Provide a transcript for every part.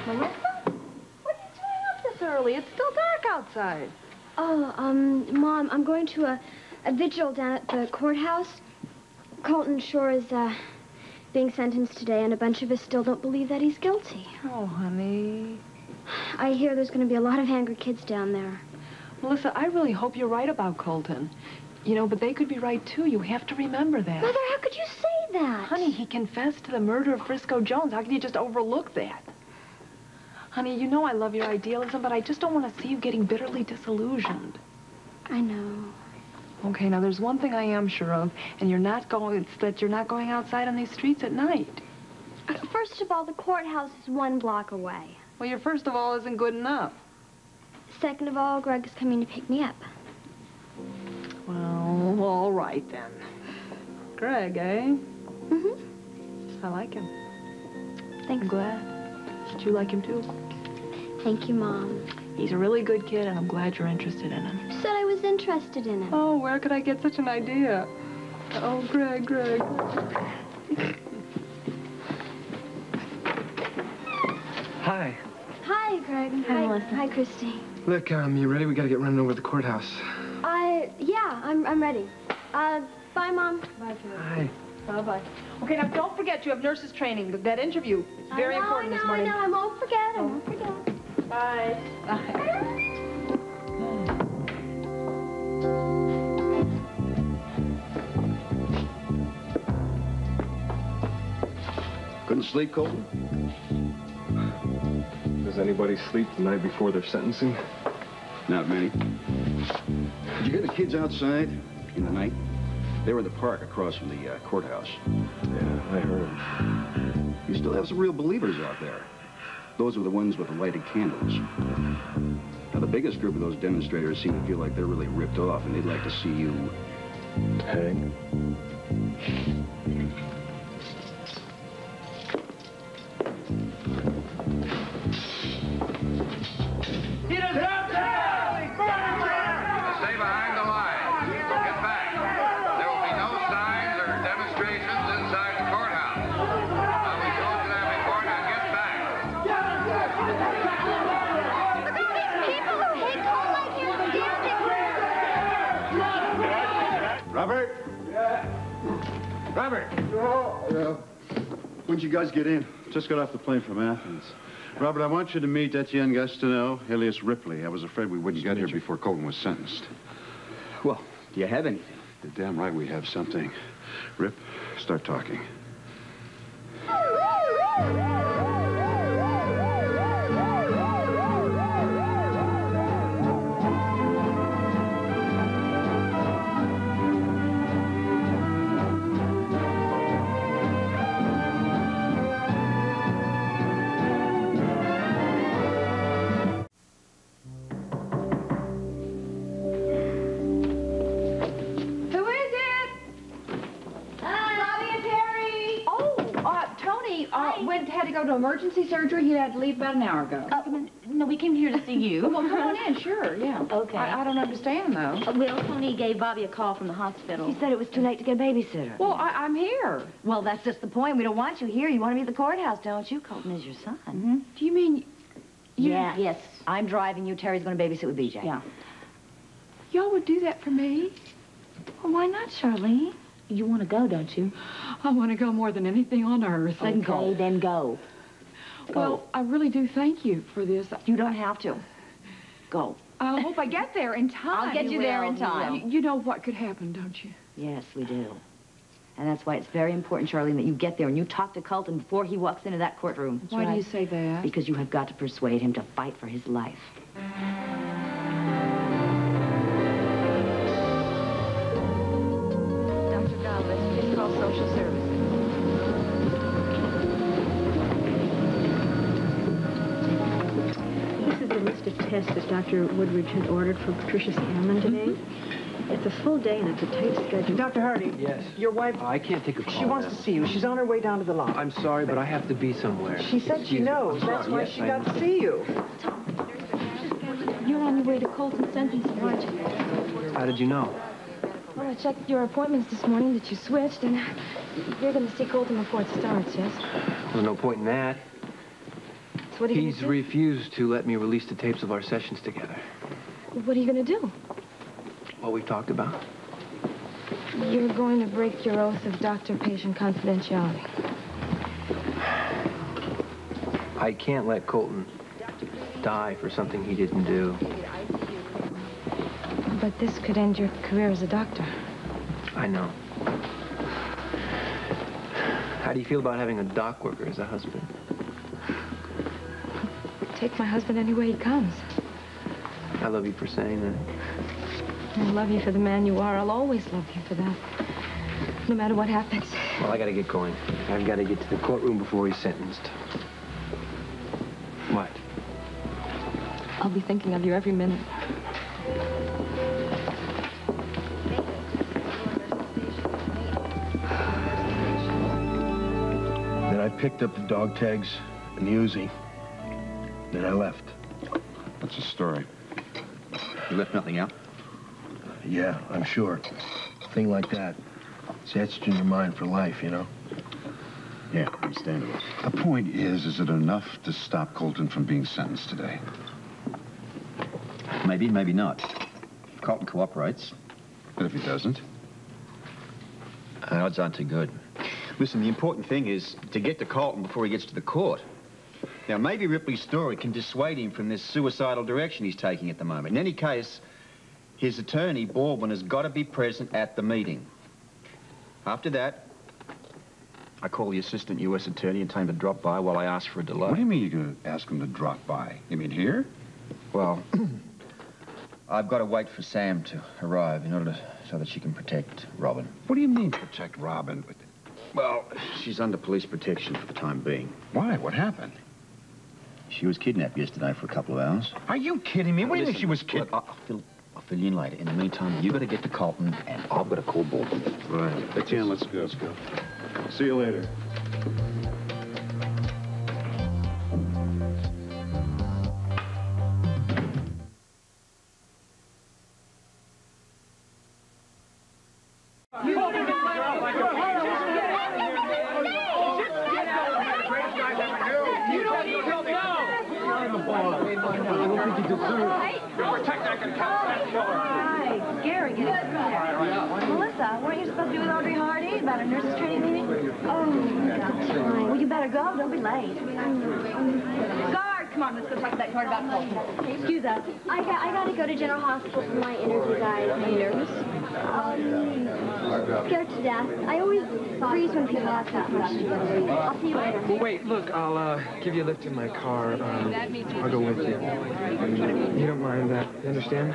Melissa? What are you doing up this early? It's still dark outside. Oh, Mom, I'm going to a vigil down at the courthouse. Colton Shore is, being sentenced today, and a bunch of us still don't believe that he's guilty. Oh, honey. I hear there's going to be a lot of angry kids down there. Melissa, I really hope you're right about Colton. You know, but they could be right, too. You have to remember that. Mother, how could you say that? Honey, he confessed to the murder of Frisco Jones. How can you just overlook that? Honey, you know I love your idealism, but I just don't want to see you getting bitterly disillusioned. I know. Okay, now there's one thing I am sure of, and it's that you're not going outside on these streets at night. First of all, the courthouse is 1 block away. Well, your first of all isn't good enough. Second of all, Greg is coming to pick me up. Well, all right then. Greg, eh? Mm-hmm. I like him. Thanks. I'm glad that you like him, too. Thank you, Mom. He's a really good kid, and I'm glad you're interested in him. You said I was interested in him. Oh, where could I get such an idea? Oh, Greg. Hi. Hi, Greg. Hi, Melissa. Hi, Christy. Look, you ready? We gotta get running over to the courthouse. Yeah, I'm ready. Bye, Mom. Bye, Phil. Hi. Bye-bye. Okay, now don't forget you have nurses training. That interview is very important this morning. I know. I won't forget. Bye. Bye. Couldn't sleep, Colton? Does anybody sleep the night before their sentencing? Not many. Did you get the kids outside in the night? They were in the park across from the courthouse. Yeah, I heard them. You still have some real believers out there. Those were the ones with the lighted candles. Now, the biggest group of those demonstrators seem to feel like they're really ripped off, and they'd like to see you... Hang. Stay behind the line. Get back. There will be no signs or demonstrations inside the courthouse. Now, we told you that before. Now, get back. Look at these people who hate Cole like him standing. Robert? Yeah. Robert! Oh, when'd you guys get in? Just got off the plane from Athens. Robert, I want you to meet Etienne Gastineau, alias Ripley. I was afraid we wouldn't get here before Colton was sentenced. Well, do you have anything? You're damn right we have something. Rip, start talking. Had to go to emergency surgery. He had to leave about an hour ago. No, we came here to see you. Well, come on in, sure, yeah. Okay. I don't understand, though. Well, Tony gave Bobby a call from the hospital. He said it was too late to get a babysitter. Well, I'm here. Well, that's just the point. We don't want you here. You want to be at the courthouse, don't you? Colton is your son. Mm-hmm. Do you mean... Yeah. Yes. I'm driving you. Terry's going to babysit with BJ. Yeah. Y'all would do that for me? Well, why not, Charlene? You want to go, don't you? I want to go more than anything on earth. Okay, then go. Well, I really do thank you for this. You don't have to. Go. I hope I get there in time. I'll get you there in time. You know what could happen, don't you? Yes, we do. And that's why it's very important, Charlene, that you get there and you talk to Colton before he walks into that courtroom. Why do you say that? Because you have got to persuade him to fight for his life. Dr. Galvez, please call social services. This is the list of tests that Dr. Woodridge had ordered for Patricia Scanlon today. It's a full day and it's a tight schedule. Dr. Hardy. Yes? Your wife... I can't take a call. She wants to see you. She's on her way down to the lobby. I'm sorry, but I have to be somewhere. She said she knows. That's why she got to see you. You're on your way to Colton's sentencing, aren't you? How did you know? Well, I checked your appointments this morning that you switched, and you're going to see Colton before it starts, yes? There's no point in that. tapes. What are you going to He's do? refused to let me release the tapes of our sessions together. What are you going to do? What we've talked about. You're going to break your oath of doctor-patient confidentiality. I can't let Colton die for something he didn't do. But this could end your career as a doctor. I know. How do you feel about having a dock worker as a husband? Take my husband any way he comes. I love you for saying that. I love you for the man you are. I'll always love you for that. No matter what happens. Well, I gotta get going. I've got to get to the courtroom before he's sentenced. What? I'll be thinking of you every minute. Then I picked up the dog tags and the Uzi. Then I left. What's the story? You left nothing out? Yeah, I'm sure. A thing like that, it's etched in your mind for life, you know? Yeah, understandable. The point is it enough to stop Colton from being sentenced today? Maybe, maybe not. If Colton cooperates. But if he doesn't? The odds aren't too good. Listen, the important thing is to get to Colton before he gets to the court. Now, maybe Ripley's story can dissuade him from this suicidal direction he's taking at the moment. In any case, his attorney, Baldwin, has got to be present at the meeting. After that, I call the assistant U.S. attorney and tell him to drop by while I ask for a delay. What do you mean you're going to ask him to drop by? You mean here? Well, I've got to wait for Sam to arrive in order so that she can protect Robin. What do you mean protect Robin? Well, she's under police protection for the time being. Why? What happened? She was kidnapped yesterday for a couple of hours. Are you kidding me? What do you mean she was kidnapped? I'll fill you in later. In the meantime, you got to get to Colton, and I've got to call Baldwin. Right. Etienne, let's go. Let's go. See you later. Melissa, weren't you supposed to be with Audrey Hardy about a nurses training meeting? Oh, Well, you better go. Don't be late. Guard, come on, let's go talk to that guard about Colton. Excuse us. I got to go to General Hospital for my interview, guys. Are you nervous? Scared to death. I always freeze when people ask that question. I'll see you later. Well, wait, look, I'll give you a lift in my car. I'll go with you. You don't mind that, you understand?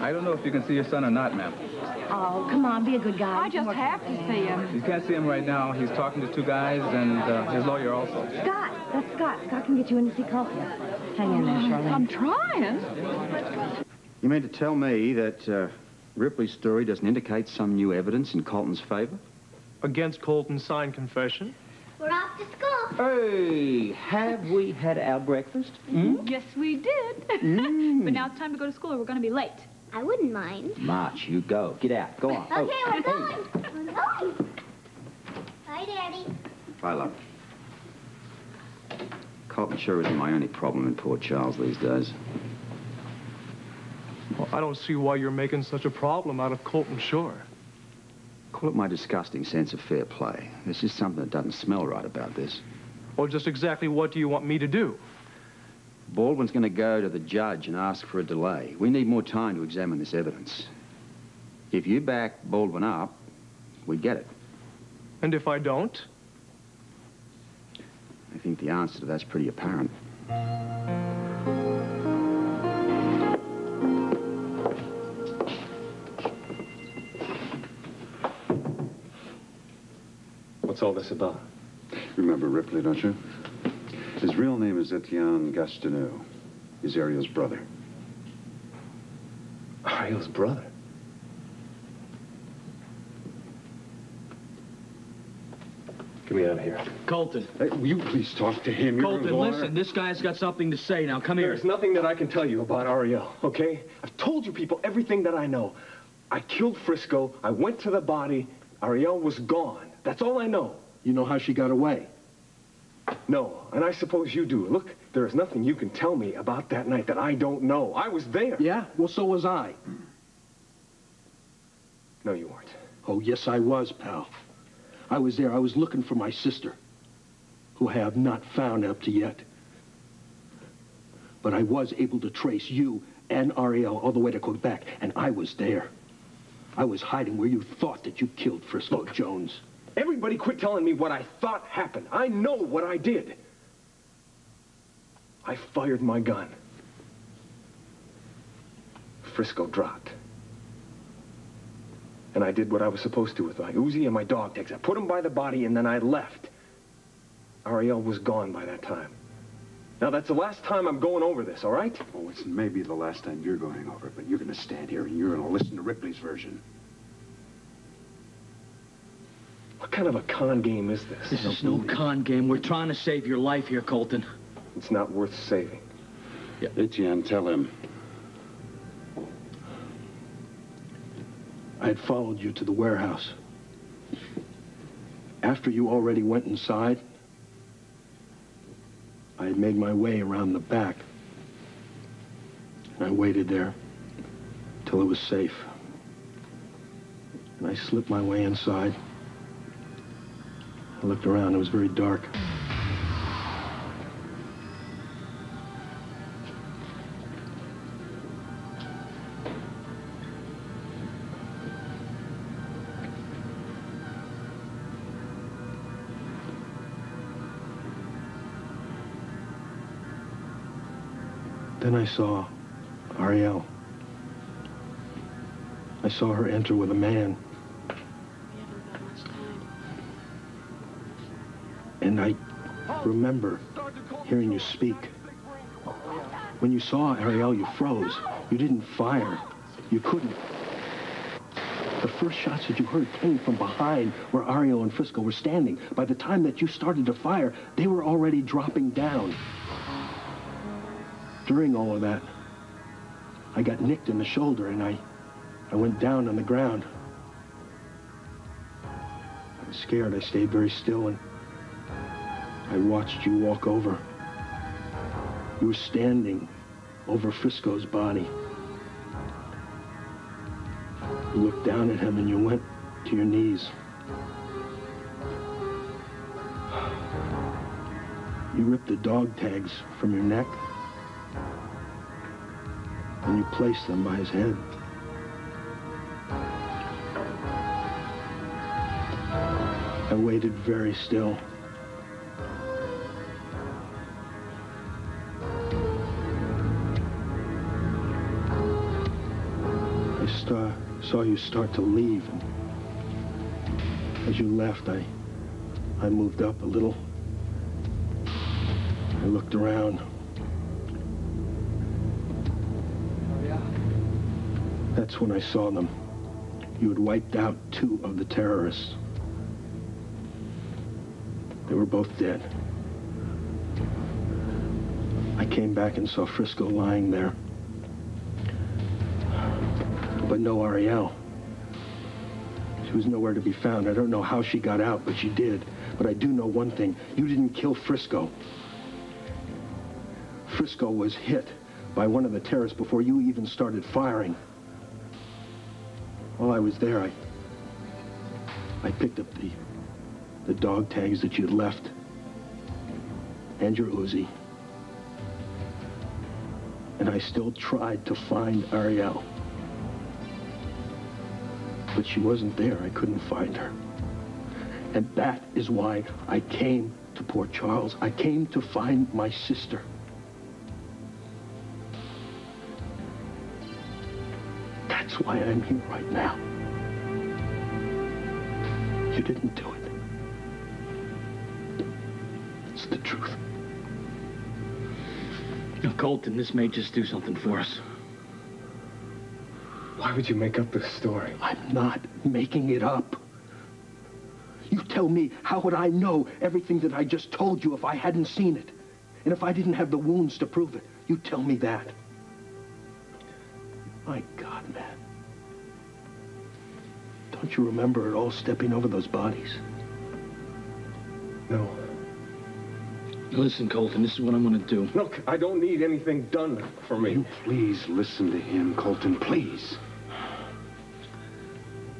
I don't know if you can see your son or not, ma'am. Oh, come on, be a good guy. I just have to see him. You can't see him right now. He's talking to two guys and his lawyer also. Scott, that's Scott. Scott can get you in to see Colton. Hang in there, Charlene. I'm trying. You mean to tell me that Ripley's story doesn't indicate some new evidence in Colton's favor? Against Colton's signed confession? We're off to school. Hey, have we had our breakfast? Yes, we did. But now it's time to go to school or we're going to be late. I wouldn't mind. March, you go. Get out. Go on. Okay, we're going. We're going. Bye, Daddy. Bye, love. Colton sure isn't my only problem in Port Charles these days. Well, I don't see why you're making such a problem out of Colton Shore. Call it my disgusting sense of fair play. There's just something that doesn't smell right about this. Well, just exactly what do you want me to do? Baldwin's going to go to the judge and ask for a delay. We need more time to examine this evidence. If you back Baldwin up, we get it. And if I don't? I think the answer to that's pretty apparent. What's all this about? Remember Ripley, don't you? His real name is Etienne Gastineau. He's Ariel's brother. Ariel's brother? Get me out of here. Colton. Hey, will you please talk to him? Colton, listen, this guy's got something to say. Now, come here. There's nothing that I can tell you about Ariel, okay? I've told you people everything that I know. I killed Frisco. I went to the body. Ariel was gone. That's all I know. You know how she got away? No, and I suppose you do. Look, there is nothing you can tell me about that night that I don't know. I was there. Yeah? Well, so was I. No, you weren't. Oh, yes, I was, pal. I was there. I was looking for my sister, who I have not found up to yet. But I was able to trace you and Ariel all the way to Quebec, and I was there. I was hiding where you thought that you killed Frisco Jones. Everybody quit telling me what I thought happened. I know what I did. I fired my gun. Frisco dropped. And I did what I was supposed to with my Uzi and my dog tags. I put him by the body, and then I left. Ariel was gone by that time. Now, that's the last time I'm going over this, all right? Oh, it's maybe the last time you're going over it, but you're going to stand here and you're going to listen to Ripley's version. What kind of a con game is this? This is no con game. We're trying to save your life here, Colton. It's not worth saving. Yeah. Etienne, tell him. I had followed you to the warehouse. After you already went inside, I had made my way around the back. And I waited there till it was safe. And I slipped my way inside. I looked around. It was very dark. Then I saw Ariel. I saw her enter with a man. And I remember hearing you speak. When you saw Ariel, you froze. You didn't fire. You couldn't. The first shots that you heard came from behind where Ariel and Frisco were standing. By the time that you started to fire, they were already dropping down. During all of that, I got nicked in the shoulder and I went down on the ground. I was scared. I stayed very still and I watched you walk over. You were standing over Frisco's body. You looked down at him and you went to your knees. You ripped the dog tags from your neck and you placed them by his head. I waited very still. I saw you start to leave, and as you left, I moved up a little. I looked around. That's when I saw them. You had wiped out 2 of the terrorists. They were both dead. I came back and saw Frisco lying there. But no Ariel. She was nowhere to be found. I don't know how she got out, but she did. But I do know one thing. You didn't kill Frisco. Frisco was hit by one of the terrorists before you even started firing. While I was there, I picked up the dog tags that you'd left and your Uzi. And I still tried to find Ariel. But she wasn't there. I couldn't find her. And that is why I came to Port Charles. I came to find my sister. That's why I'm here right now. You didn't do it. It's the truth. Now, Colton, this may just do something for us. Why would you make up this story? I'm not making it up. You tell me, how would I know everything that I just told you if I hadn't seen it? And if I didn't have the wounds to prove it? You tell me that. My God, man. Don't you remember at all stepping over those bodies? No. Listen, Colton, this is what I'm gonna do. Look, I don't need anything done for me. You please listen to him, Colton, please.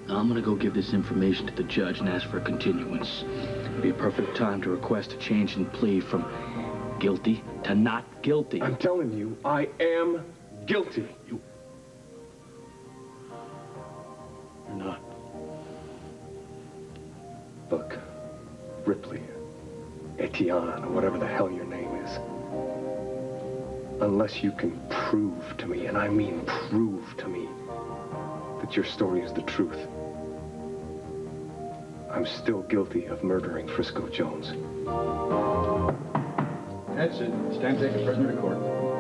Now, I'm gonna go give this information to the judge and ask for a continuance. It'd be a perfect time to request a change in plea from guilty to not guilty. I'm telling you, I am guilty. You're not. Look, Ripley, Etienne, or whatever the hell your name is. Unless you can prove to me, and I mean prove to me, that your story is the truth, I'm still guilty of murdering Frisco Jones. That's it. It's time to take a prisoner to court.